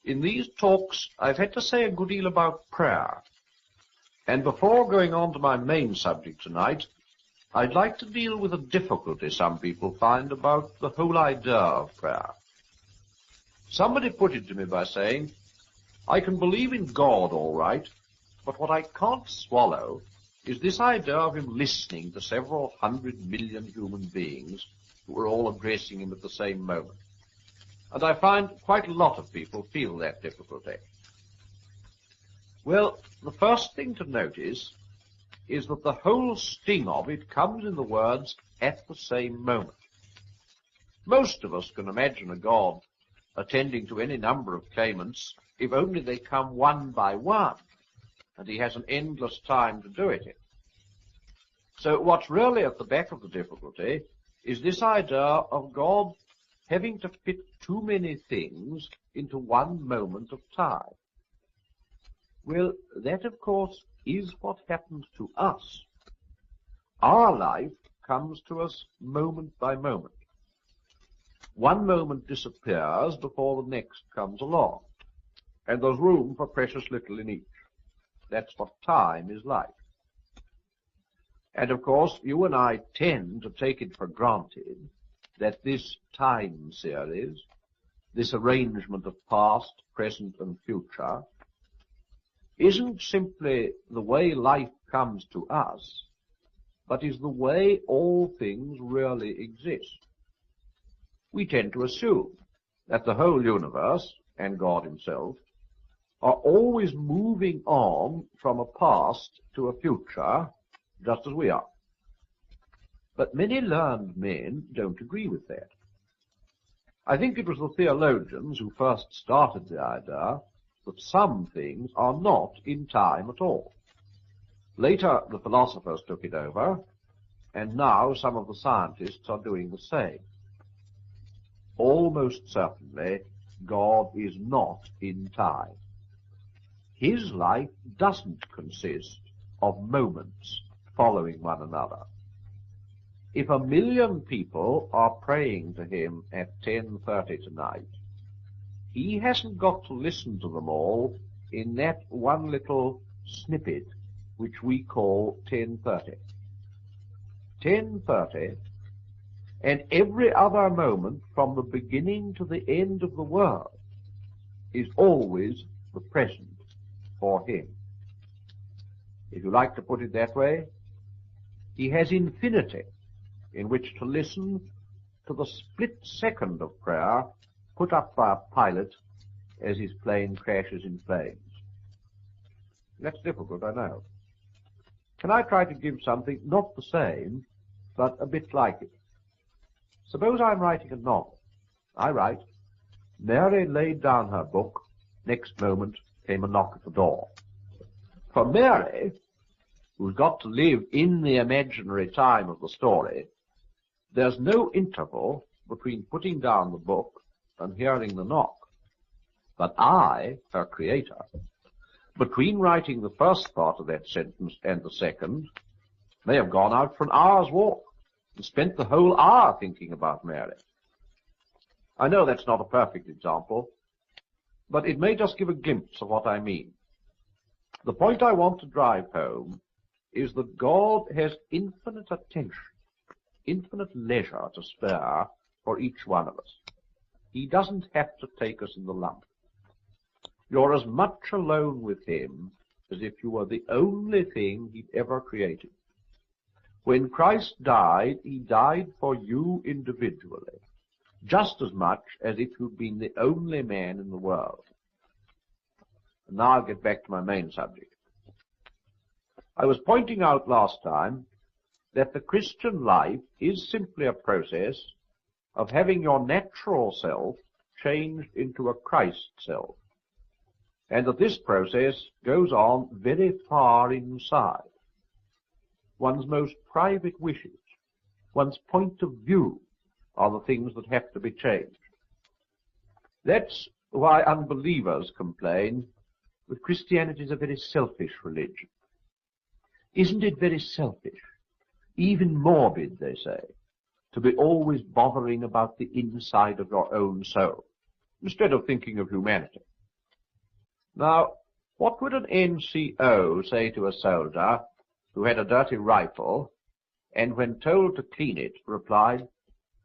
In these talks, I've had to say a good deal about prayer. And before going on to my main subject tonight, I'd like to deal with a difficulty some people find about the whole idea of prayer. Somebody put it to me by saying, I can believe in God all right, but what I can't swallow is this idea of him listening to several 100 million human beings who are all addressing him at the same moment. And I find quite a lot of people feel that difficulty. Well, the first thing to notice is that the whole sting of it comes in the words, at the same moment. Most of us can imagine a God attending to any number of claimants if only they come one by one, and he has an endless time to do it in. So what's really at the back of the difficulty is this idea of God having to fit too many things into one moment of time. Well, that, of course, is what happens to us. Our life comes to us moment by moment. One moment disappears before the next comes along, and there's room for precious little in each. That's what time is like. And, of course, you and I tend to take it for granted that this time series, this arrangement of past, present, and future, isn't simply the way life comes to us, but is the way all things really exist. We tend to assume that the whole universe, and God himself, are always moving on from a past to a future, just as we are. But many learned men don't agree with that. I think it was the theologians who first started the idea that some things are not in time at all. Later, the philosophers took it over, and now some of the scientists are doing the same. Almost certainly, God is not in time. His life doesn't consist of moments following one another. If 1 million people are praying to him at 10:30 tonight, he hasn't got to listen to them all in that one little snippet which we call 10:30. 10:30, and every other moment from the beginning to the end of the world is always the present for him. If you like to put it that way, he has infinity in which to listen to the split second of prayer put up by a pilot as his plane crashes in flames. That's difficult, I know. Can I try to give something not the same, but a bit like it? Suppose I'm writing a novel. I write, Mary laid down her book. Next moment came a knock at the door. For Mary, who's got to live in the imaginary time of the story, there's no interval between putting down the book and hearing the knock. But I, her creator, between writing the first part of that sentence and the second, may have gone out for an hour's walk and spent the whole hour thinking about Mary. I know that's not a perfect example, but it may just give a glimpse of what I mean. The point I want to drive home is that God has infinite attention, infinite leisure to spare for each one of us. He doesn't have to take us in the lump. You're as much alone with him as if you were the only thing he'd ever created. When Christ died, he died for you individually, just as much as if you'd been the only man in the world. And now I'll get back to my main subject. I was pointing out last time that the Christian life is simply a process of having your natural self changed into a Christ self, and that this process goes on very far inside. One's most private wishes, one's point of view, are the things that have to be changed. That's why unbelievers complain that Christianity is a very selfish religion. Isn't it very selfish, even morbid, they say, to be always bothering about the inside of your own soul, instead of thinking of humanity? Now, what would an NCO say to a soldier who had a dirty rifle and when told to clean it replied,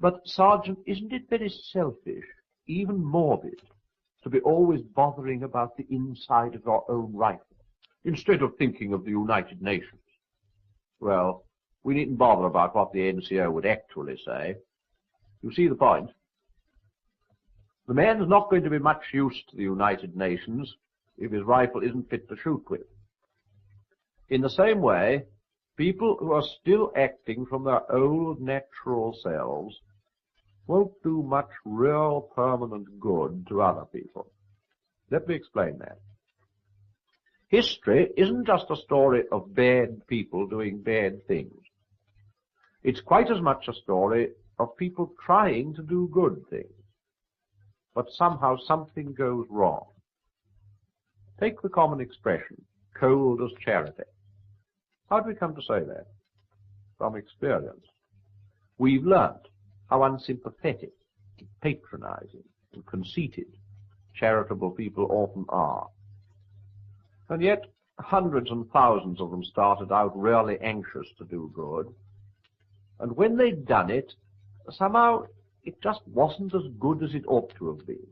"But, Sergeant, isn't it very selfish, even morbid, to be always bothering about the inside of your own rifle, instead of thinking of the United Nations?" Well, we needn't bother about what the NCO would actually say. You see the point? The man's not going to be much use to the United Nations if his rifle isn't fit to shoot with. In the same way, people who are still acting from their old natural selves won't do much real permanent good to other people. Let me explain that. History isn't just a story of bad people doing bad things. It's quite as much a story of people trying to do good things, but somehow something goes wrong. Take the common expression, cold as charity. How do we come to say that? From experience. We've learnt how unsympathetic, patronizing, and conceited charitable people often are. And yet, hundreds and thousands of them started out really anxious to do good. And when they'd done it, somehow it just wasn't as good as it ought to have been.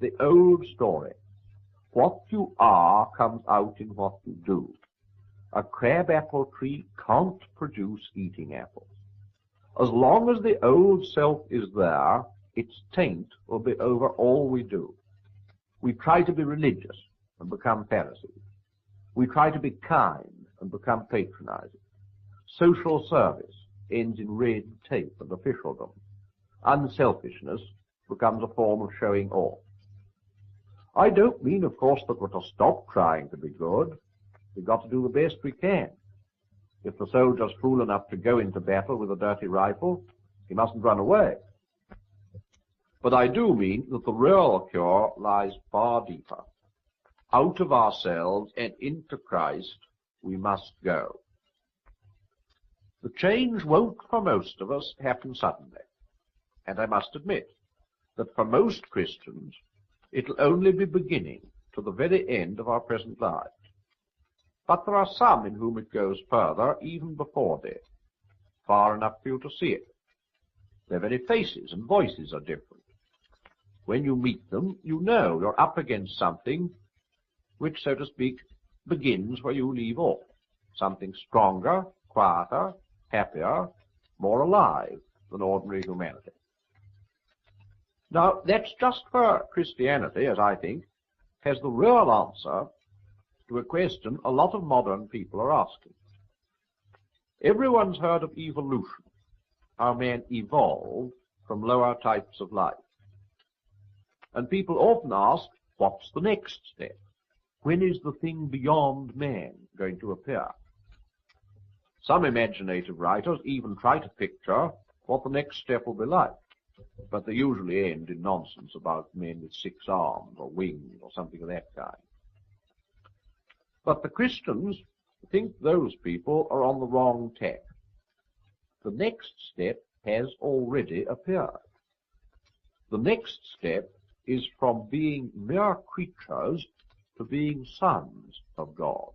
The old story. What you are comes out in what you do. A crabapple tree can't produce eating apples. As long as the old self is there, its taint will be over all we do. We try to be religious and become Pharisees. We try to be kind and become patronizing. Social service ends in red tape and officialdom. Unselfishness becomes a form of showing off. I don't mean, of course, that we're to stop trying to be good. We've got to do the best we can. If the soldier's fool enough to go into battle with a dirty rifle, he mustn't run away. But I do mean that the real cure lies far deeper. Out of ourselves and into Christ we must go. The change won't, for most of us, happen suddenly. And I must admit that for most Christians, it'll only be beginning to the very end of our present lives. But there are some in whom it goes further, even before death, far enough for you to see it. Their very faces and voices are different. When you meet them, you know you're up against something which, so to speak, begins where you leave off. Something stronger, quieter, happier, more alive than ordinary humanity. Now, that's just where Christianity, as I think, has the real answer to a question a lot of modern people are asking. Everyone's heard of evolution, how man evolved from lower types of life. And people often ask, what's the next step? When is the thing beyond man going to appear? Some imaginative writers even try to picture what the next step will be like, but they usually end in nonsense about men with 6 arms or wings or something of that kind. But the Christians think those people are on the wrong tack. The next step has already appeared. The next step is from being mere creatures to being sons of God.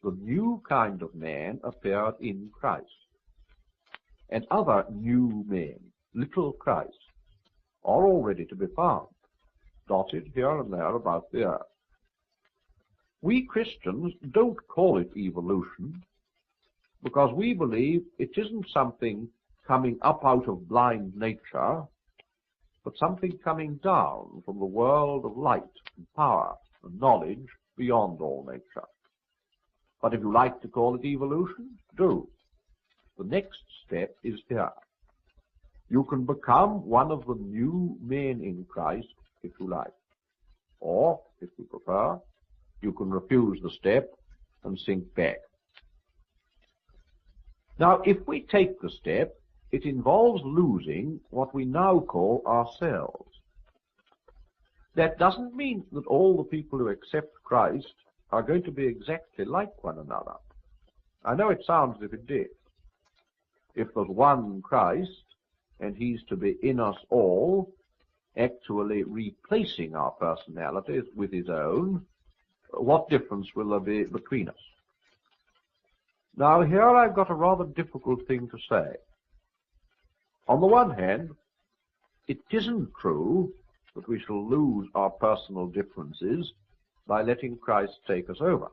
The new kind of man appeared in Christ. And other new men, little Christ, are already to be found, dotted here and there about the earth. We Christians don't call it evolution because we believe it isn't something coming up out of blind nature, but something coming down from the world of light and power and knowledge beyond all nature. But if you like to call it evolution, do. The next step is here. You can become one of the new men in Christ if you like. Or, if you prefer, you can refuse the step and sink back. Now, if we take the step, it involves losing what we now call ourselves. That doesn't mean that all the people who accept Christ are going to be exactly like one another. I know it sounds as if it did. If there's one Christ, and he's to be in us all, actually replacing our personalities with his own, what difference will there be between us? Now, here I've got a rather difficult thing to say. On the one hand, it isn't true that we shall lose our personal differences by letting Christ take us over.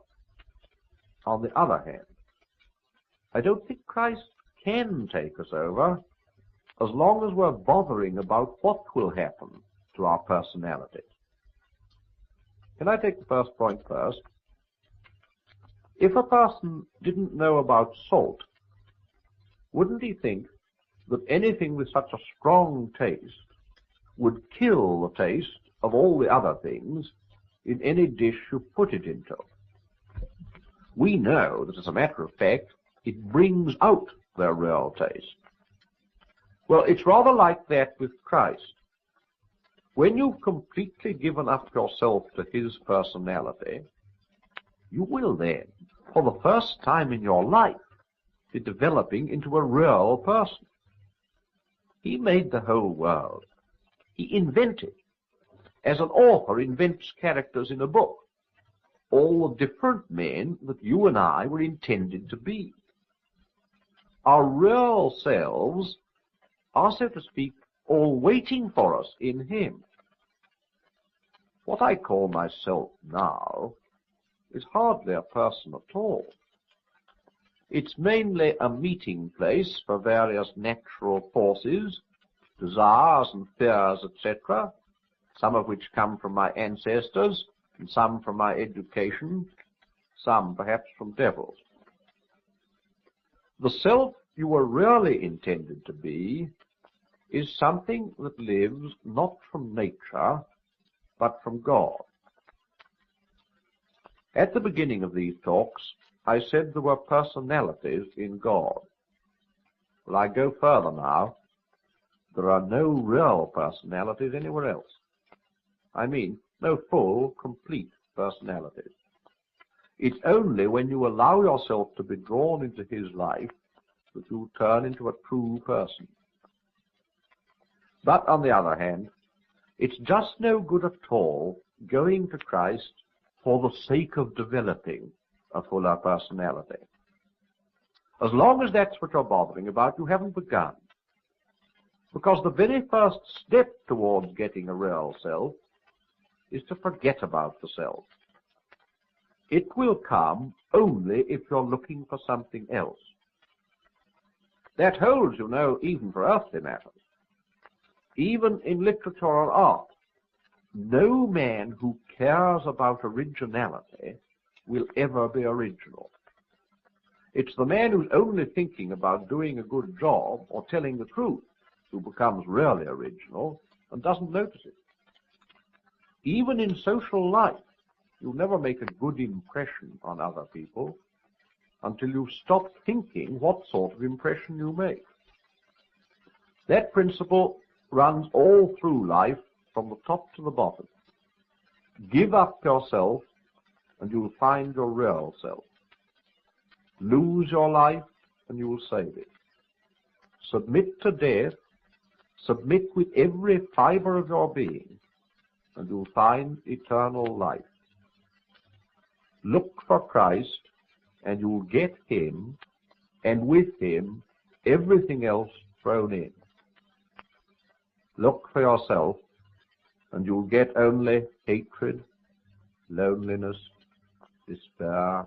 On the other hand, I don't think Christ can take us over as long as we're bothering about what will happen to our personalities. Can I take the first point first? If a person didn't know about salt, wouldn't he think that anything with such a strong taste would kill the taste of all the other things in any dish you put it into? We know that, as a matter of fact, it brings out their real taste. Well, it's rather like that with Christ. When you've completely given up yourself to his personality, you will then, for the first time in your life, be developing into a real person. He made the whole world. He invented, as an author invents characters in a book, all the different men that you and I were intended to be. Our real selves are, so to speak, all waiting for us in him. What I call myself now is hardly a person at all. It's mainly a meeting place for various natural forces, desires and fears, etc., some of which come from my ancestors, and some from my education, some perhaps from devils. The self you were really intended to be is something that lives not from nature, but from God. At the beginning of these talks, I said there were personalities in God. Well, I go further now. There are no real personalities anywhere else. I mean, no full, complete personalities. It's only when you allow yourself to be drawn into his life that you turn into a true person. But on the other hand, it's just no good at all going to Christ for the sake of developing a fuller personality. As long as that's what you're bothering about, you haven't begun. Because the very first step towards getting a real self is to forget about the self. It will come only if you're looking for something else. That holds, you know, even for earthly matters. Even in literature or art, no man who cares about originality will ever be original. It's the man who's only thinking about doing a good job or telling the truth who becomes really original and doesn't notice it. Even in social life, you'll never make a good impression on other people until you stop thinking what sort of impression you make. That principle runs all through life from the top to the bottom. Give up yourself and you'll find your real self. Lose your life and you will save it. Submit to death, submit with every fiber of your being, and you'll find eternal life. Look for Christ and you'll get him, and with him everything else thrown in. Look for yourself and you'll get only hatred, loneliness, despair,